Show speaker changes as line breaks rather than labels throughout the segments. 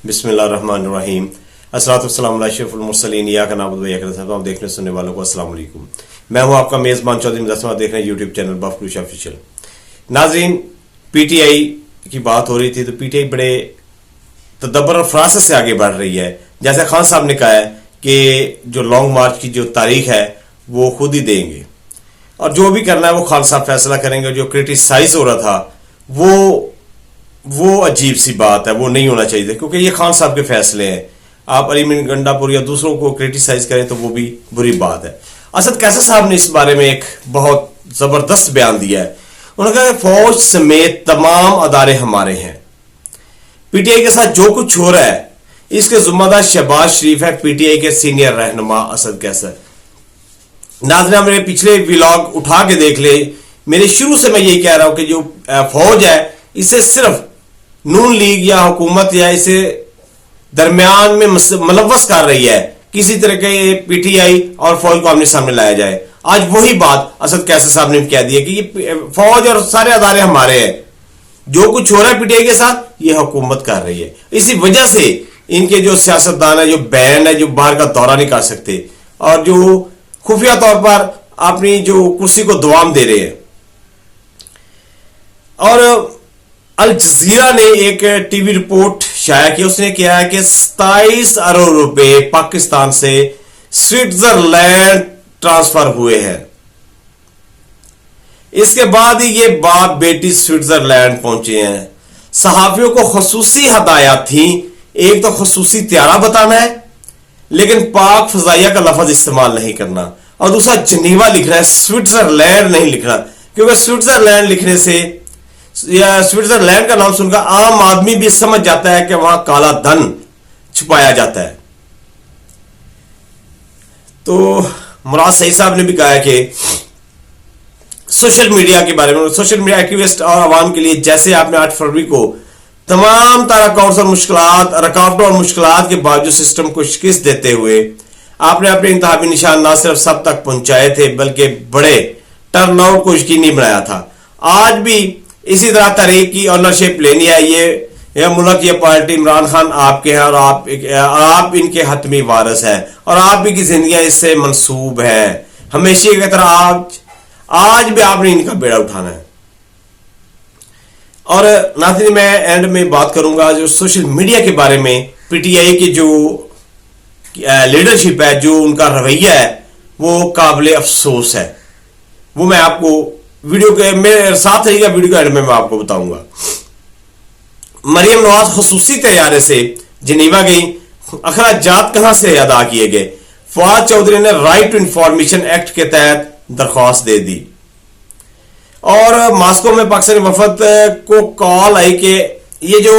بسم اللہ الرحمن الرحیم الصلاۃ والسلام علی اشرف المرسلین ایاک نعبد و ایاک نستعین. تمام دیکھنے سننے والوں کو السلام علیکم. میں ہوں آپ کا میزبان چودھری مظفر. آپ دیکھ رہے ہیں یوٹیوب چینل بفروش آفیشیل. ناظرین، پی ٹی آئی کی بات ہو رہی تھی تو پی ٹی آئی بڑے تدبر اور فراست سے آگے بڑھ رہی ہے. جیسے خان صاحب نے کہا ہے کہ جو لانگ مارچ کی جو تاریخ ہے وہ خود ہی دیں گے اور جو بھی کرنا ہے وہ خان صاحب فیصلہ کریں گے. جو کرٹیسائز ہو رہا تھا وہ عجیب سی بات ہے، وہ نہیں ہونا چاہیے تھا کیونکہ یہ خان صاحب کے فیصلے ہیں. آپ علی مین گنڈا پور یا دوسروں کو کرٹیسائز کریں تو وہ بھی بری بات ہے. اسد کیسر صاحب نے اس بارے میں ایک بہت زبردست بیان دیا ہے. انہوں نے کہا کہ فوج سمیت تمام ادارے ہمارے ہیں. پی ٹی آئی کے ساتھ جو کچھ ہو رہا ہے اس کے ذمہ دار شہباز شریف ہے، پی ٹی آئی کے سینئر رہنما اسد کیسر. ناظرین، میرے پچھلے ولاگ اٹھا کے دیکھ لے. میرے شروع سے میں یہی کہہ رہا ہوں کہ جو فوج ہے اسے صرف نون لیگ یا حکومت یا اسے درمیان میں ملوث کر رہی ہے. کسی طرح کے پی ٹی آئی اور فوج کو آمنے سامنے لایا جائے. آج وہی بات اسد کیسر صاحب نے کہہ دی ہے کہ یہ فوج اور سارے ادارے ہمارے ہیں. جو کچھ ہو رہا ہے پی ٹی آئی کے ساتھ یہ حکومت کر رہی ہے. اسی وجہ سے ان کے جو سیاستدان ہے، جو بینڈ ہے، جو باہر کا دورہ نہیں کر سکتے اور جو خفیہ طور پر اپنی جو کرسی کو دوام دے رہے ہیں. اور الجزیرہ نے ایک ٹی وی رپورٹ شائع کی. اس نے کیا ہے کہ 27 ارب روپے پاکستان سے سوئٹزرلینڈ ٹرانسفر ہوئے ہیں. اس کے بعد ہی یہ باپ بیٹی سوئٹزرلینڈ پہنچے ہیں. صحافیوں کو خصوصی ہدایات تھیں. ایک تو خصوصی طیارہ بتانا ہے لیکن پاک فضائیہ کا لفظ استعمال نہیں کرنا، اور دوسرا جنیوا لکھنا ہے، سوئٹزرلینڈ نہیں لکھنا. کیونکہ سوئٹزرلینڈ لکھنے سے یا سوئٹزرلینڈ کا نام سن کر عام آدمی بھی سمجھ جاتا ہے کہ وہاں کالا دھن چھپایا جاتا ہے. تو مراد سعید صاحب نے بھی کہا ہے کہ سوشل میڈیا کے بارے میں، سوشل میڈیا ایکٹیوسٹ اور عوام کے لیے جیسے آپ نے 8 فروری کو تمام رکاوٹوں اور مشکلات کے باوجود سسٹم کو شکست دیتے ہوئے آپ نے اپنے انتخابی نشان نہ صرف سب تک پہنچائے تھے بلکہ بڑے ٹرن آؤٹ کو یقینی بنایا تھا. آج بھی اسی طرح تحریک کی آنرشپ لینی ہے. یہ ملک، یہ پارٹی عمران خان آپ کے ہیں اور آپ ان کے حتمی وارث ہیں اور آپ بھی کی زندگیاں اس سے منسوب ہیں. ہمیشہ کی طرح آج بھی آپ نے ان کا بیڑا اٹھانا ہے. اور ناظرین، میں اینڈ میں بات کروں گا جو سوشل میڈیا کے بارے میں. پی ٹی آئی کی جو لیڈرشپ ہے، جو ان کا رویہ ہے وہ قابل افسوس ہے. وہ میں آپ کو ویڈیو کے میرے ساتھ رہی گا، ویڈیو کے اینڈ میں آپ کو بتاؤں گا. مریم نواز خصوصی طیارے سے جنیوا گئی. اخراجات کہاں سے ادا کیے گئے؟ فواد چودھری نے رائٹ ٹو انفارمیشن ایکٹ کے تحت درخواست دے دی. اور ماسکو میں پاکستانی وفد کو کال آئی کہ یہ جو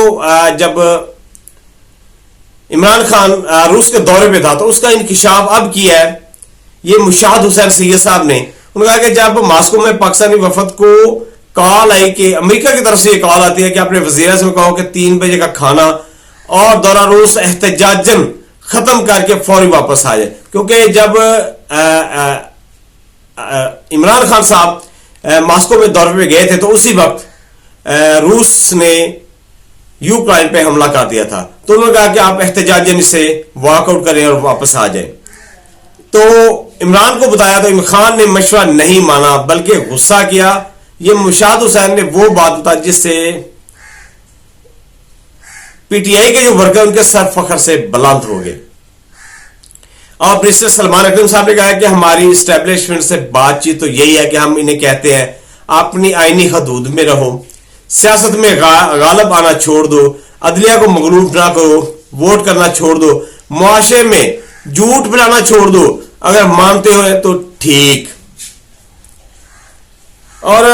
جب عمران خان روس کے دورے پہ تھا تو اس کا انکشاف اب کیا ہے یہ مشاہد حسین سید صاحب نے. انہوں نے کہا کہ جب ماسکو میں پاکستانی وفد کو کال آئی کہ امریکہ کی طرف سے یہ کال آتی ہے کہ اپنے وزیر اعظم کو کہو کہ 3 بجے کا کھانا اور دورہ روس احتجاجاً ختم کر کے فوری واپس آ جائے. کیونکہ جب عمران خان صاحب ماسکو میں دورے پہ گئے تھے تو اسی وقت روس نے یوکرائن پہ حملہ کر دیا تھا. تو انہوں نے کہا کہ آپ احتجاجاً اسے واک آؤٹ کریں اور واپس آ جائیں. تو عمران کو بتایا تو عمران خان نے مشورہ نہیں مانا بلکہ غصہ کیا. یہ مشاہد حسین نے وہ بات بتا جس سے پی ٹی آئی کے جو ورکر ان کے سر فخر سے بلند ہو گئے. اور منسٹر سلمان اکرم صاحب نے کہا کہ ہماری اسٹیبلشمنٹ سے بات چیت تو یہی ہے کہ ہم انہیں کہتے ہیں اپنی آئینی حدود میں رہو، سیاست میں غالب آنا چھوڑ دو، عدلیہ کو مغلوب نہ کرو، ووٹ کرنا چھوڑ دو، معاشرے میں جھوٹ پھیلانا چھوڑ دو، اگر مانتے ہو تو ٹھیک. اور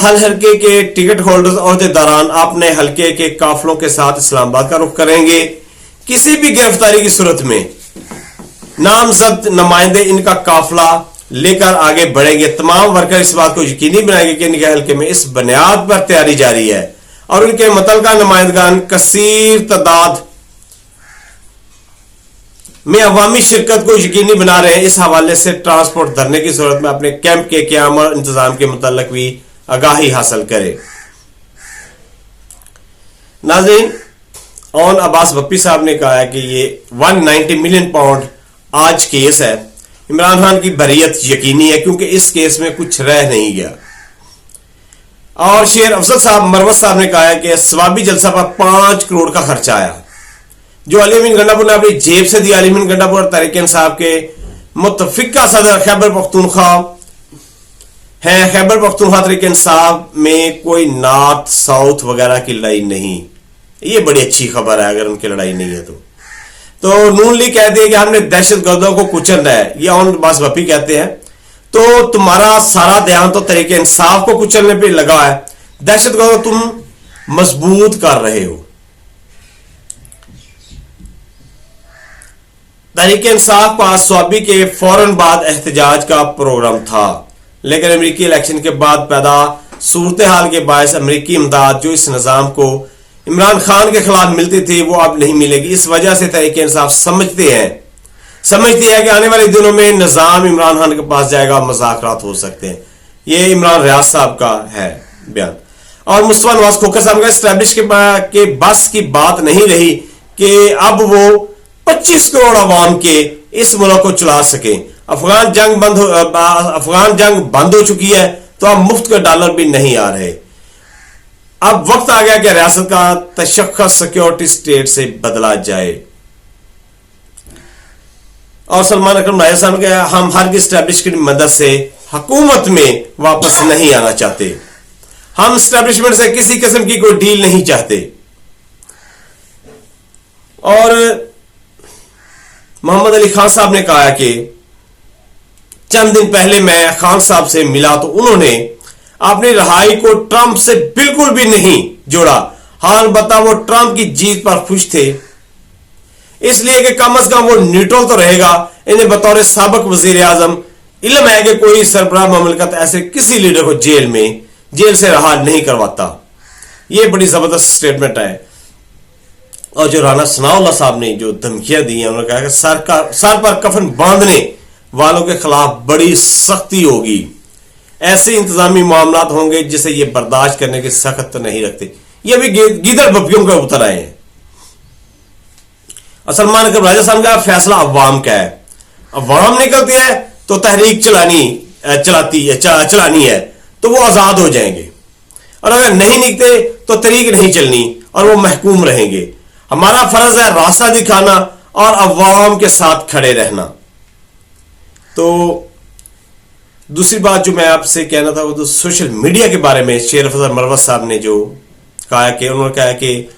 ہر حلقے کے ٹکٹ ہولڈرز عہدے داران اپنے حلقے کے قافلوں کے ساتھ اسلام آباد کا رخ کریں گے. کسی بھی گرفتاری کی صورت میں نامزد نمائندے ان کا قافلہ لے کر آگے بڑھیں گے. تمام ورکر اس بات کو یقینی بنائیں گے کہ ان کے حلقے میں اس بنیاد پر تیاری جاری ہے اور ان کے متعلقہ نمائندگان کثیر تعداد میں عوامی شرکت کو یقینی بنا رہے ہیں. اس حوالے سے ٹرانسپورٹ دھرنے کی صورت میں اپنے کیمپ کے قیام اور انتظام کے متعلق بھی آگاہی حاصل کرے. ناظرین، ऑन अब्बास भप्पी साहब ने कहा है कि ये 190 मिलियन पाउंड आज केस है। इमरान खान की बरीयत यकीनी है क्योंकि इस केस में कुछ रह नहीं गया। और शेर अफजल साहब मरवत साहब ने कहा है कि सवाबी जलसा पर 5 करोड़ का खर्चा आया, जो अली अमीन गंडापुर ने अपनी जेब से दिया। अली अमीन गंडापुर और तहरीक इंसाफ के मुतफिका सदर खैबर पख्तूनख्वा हैं। खैबर पख्तूनख्वा तहरीक इंसाफ में कोई नॉर्थ साउथ वगैरह की लड़ाई नहीं। ये बड़ी अच्छी खबर है अगर उनकी लड़ाई नहीं है तो नून लीग कहती है कि हमने दहशत गर्दों को कुचलना है, ये ऑन अब्बास भप्पी कहते हैं। तो तुम्हारा सारा ध्यान तो तहरीक इंसाफ को कुचलने पे लगा है, दहशत गर्दों तुम मजबूत कर रहे हो। तहरीक इंसाफ का स्वाबी के फौरन बाद एहतजाज का प्रोग्राम था, लेकिन अमेरिकी इलेक्शन के बाद पैदा सूरत हाल के बायस अमेरिकी इमदाद जो इस निजाम को इमरान खान के खिलाफ मिलती थी वो अब नहीं मिलेगी। इस वजह से तहरीक इंसाफ समझती है कि आने वाले दिनों में निजाम इमरान खान के पास जाएगा, मुज़ाकरात हो सकते हैं। ये इमरान रियाज साहब का है बयान। और मुस्तफा नवाज खोखर साहब का एस्टैब्लिश के बस की बात नहीं रही कि अब वो 25 करोड़ अवाम के इस मुल्क को चला सके। अफगान जंग बंद हो चुकी है तो अब मुफ्त के डॉलर भी नहीं आ रहे। अब वक्त आ गया कि रियासत का तशख्खुस सिक्योरिटी स्टेट से बदला जाए। और सलमान अकरम राजा साहब ने कहा हम हर एस्टैब्लिश की मदद से हुकूमत में वापस नहीं आना चाहते, हम एस्टैब्लिशमेंट से किसी किस्म की कोई डील नहीं चाहते। और मोहम्मद अली खान साहब ने कहा कि चंद दिन पहले मैं खान साहब से मिला तो उन्होंने अपनी रहाई को ट्रंप से बिल्कुल भी नहीं जोड़ा। हाल बता वो ट्रंप की जीत पर खुश थे, इसलिए कि कम अज कम वो न्यूट्रल तो रहेगा। इन्हें बतौर साबिक वजीर आजम इल्म है कि कोई सरबराह ममलकत ऐसे किसी लीडर को जेल से रहा नहीं करवाता। ये बड़ी जबरदस्त स्टेटमेंट है। और जो राना सनाउल्लाह साहब ने जो धमकियां दी हैं, उन्होंने कहा कि सर पर कफन बांधने वालों के खिलाफ बड़ी सख्ती होगी, ऐसे इंतजामी मामलात होंगे जिसे ये बर्दाश्त करने की सख्त तो नहीं रखते। ये भी गीदड़ बपियों के उतर आए हैं। और सलमान अकरम राजा साहब का फैसला अवाम का है। अवाम निकलती है तो तहरीक चलानी है तो वो आजाद हो जाएंगे, और अगर नहीं निकलते तो तहरीक नहीं चलनी और वो महकूम रहेंगे। हमारा फर्ज है रास्ता दिखाना और अवाम के साथ खड़े रहना। तो दूसरी बात जो मैं आपसे कहना था वो तो सोशल मीडिया के बारे में शेर अफजल मरवत साहब ने जो कहा कि उन्होंने कहा कि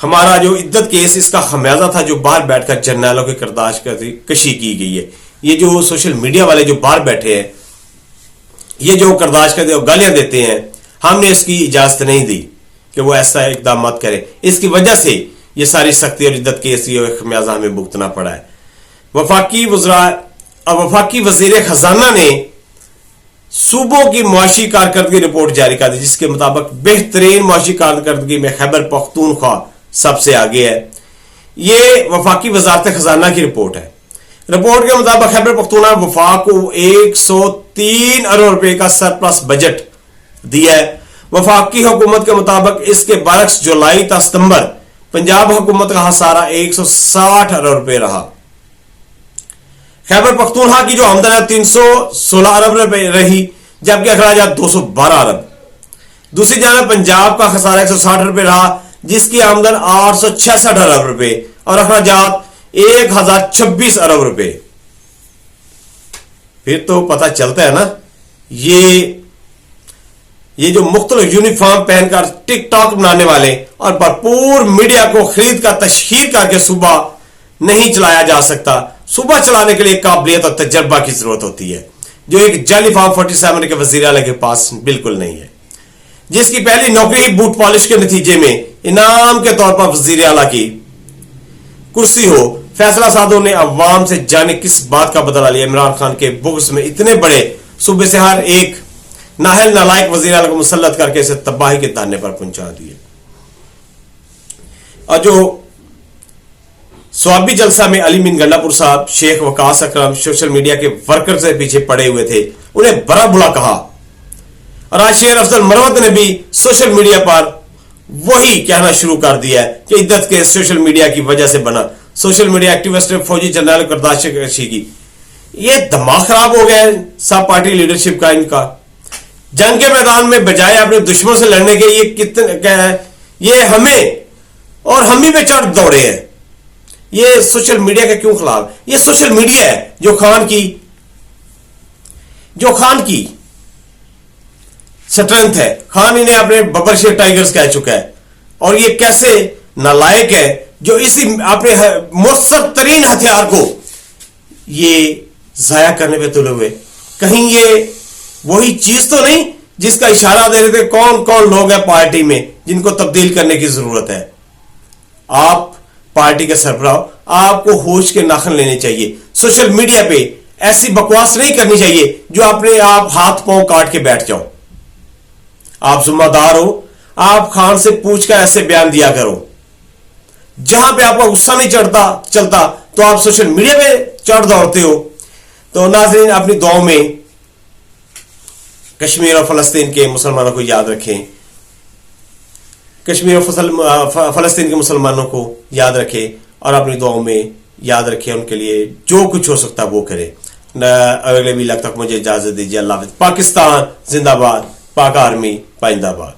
हमारा जो इद्दत केस इसका खमियाजा था जो बाहर बैठकर जर्नैलों की करदाश कशी की गई है। ये जो सोशल मीडिया वाले जो बाहर बैठे हैं, ये जो करदाश करते हैं, गालियां देते हैं, हमने इसकी इजाजत नहीं दी कि वो ऐसा इकदाम मत करे। इसकी वजह से ये सारी सख्ती और इद्दत केस खमियाजा हमें भुगतना पड़ा है। वफाकी वजीर खजाना ने सूबों की मुआशी कारकर्दगी रिपोर्ट जारी कर दी, जिसके मुताबिक बेहतरीन मुआशी कारकर्दगी में खैबर पख्तूनख्वा सबसे आगे है। ये वफाकी वजारत खजाना की रिपोर्ट है। रिपोर्ट के मुताबिक खैबर पख्तूनख्वा वफाक को 103 अरब रुपए का सरप्लस बजट दिया है। वफाकी हुकूमत के मुताबिक इसके बरक्स जुलाई ta सितंबर पंजाब हुकूमत का खसारा 160 अरब रुपए रहा। खैबर पख्तूनख्वा की जो आमदन है 316 अरब रुपए रही, जबकि अखराजात 212 अरब। दूसरी जानब पंजाब का खसारा 160 रुपए रहा, जिसकी आमदन 866 अरब रुपए और अखराजात 1026 अरब रुपए। फिर तो पता चलता है ना, ये जो मुख्तलिफ यूनिफॉर्म पहनकर टिकटॉक बनाने वाले और भरपूर मीडिया को खरीद कर तशहीर करके सूबा नहीं चलाया जा सकता। सूबा चलाने के लिए काबिलियत और तजर्बा की जरूरत होती है, जो एक जाली फॉर्म 47 के वजीर आला के पास बिल्कुल नहीं है, जिसकी पहली नौकरी ही बूट पॉलिश के नतीजे में इनाम के तौर पर वजीर आला की कुर्सी हो। फैसला साधों ने अवाम से जाने किस बात का बदला लिया। इमरान खान के बुग्स में इतने बड़े सूबे से हर एक नाहल नालायक वजीर आला को मुसल्लत करके इसे तबाही के दाने पर पहुंचा दिए। और जो स्वाबी जलसा में अली अमीन गंडापुर साहब, शेख वकास अकरम सोशल मीडिया के वर्कर से पीछे पड़े हुए थे, उन्हें बड़ा बुरा कहा। और आज शेर अफजल मरवत ने भी सोशल मीडिया पर वही कहना शुरू कर दिया है कि इद्दत के सोशल मीडिया की वजह से बना। सोशल मीडिया एक्टिविस्ट ने फौजी जनरल करदाशी की, ये दिमाग खराब हो गया है सब पार्टी लीडरशिप का इनका। जंग के मैदान में बजाय अपने दुश्मन से लड़ने के ये कितने क्या है, ये हमें और हम ही पे चढ़ दौड़े हैं। ये सोशल मीडिया के क्यों खिलाफ? ये सोशल मीडिया है जो खान की स्ट्रेंथ है। खान इन्हें अपने बब्बर शेर टाइगर्स कह चुका है, और ये कैसे नालायक है जो इसी अपने मुअस्सर तरीन हथियार को ये जाया करने पे तुले हुए। कहीं ये वही चीज तो नहीं जिसका इशारा दे रहे थे कौन कौन लोग हैं पार्टी में जिनको तब्दील करने की जरूरत है। आप पार्टी के सरबराह, आपको होश के नाखन लेने चाहिए। सोशल मीडिया पे ऐसी बकवास नहीं करनी चाहिए जो अपने आप हाथ पांव काट के बैठ जाओ। आप जिम्मेदार हो, आप खान से पूछकर ऐसे बयान दिया करो। जहां पे आपका गुस्सा नहीं चलता तो आप सोशल मीडिया पे चढ़ दौड़ते हो। तो नाज़रीन, अपनी दुआओं में कश्मीर और फलस्तीन के मुसलमानों को याद रखें। कश्मीर और फलस्तीन के मुसलमानों को याद रखें और अपनी दुआओं में याद रखें। उनके लिए जो कुछ हो सकता है वो करें। अगले वीलॉग तक मुझे इजाजत दीजिए। अल्लाह हाफ़िज़। पाकिस्तान जिंदाबाद, पाक आर्मी पाइंदाबाद।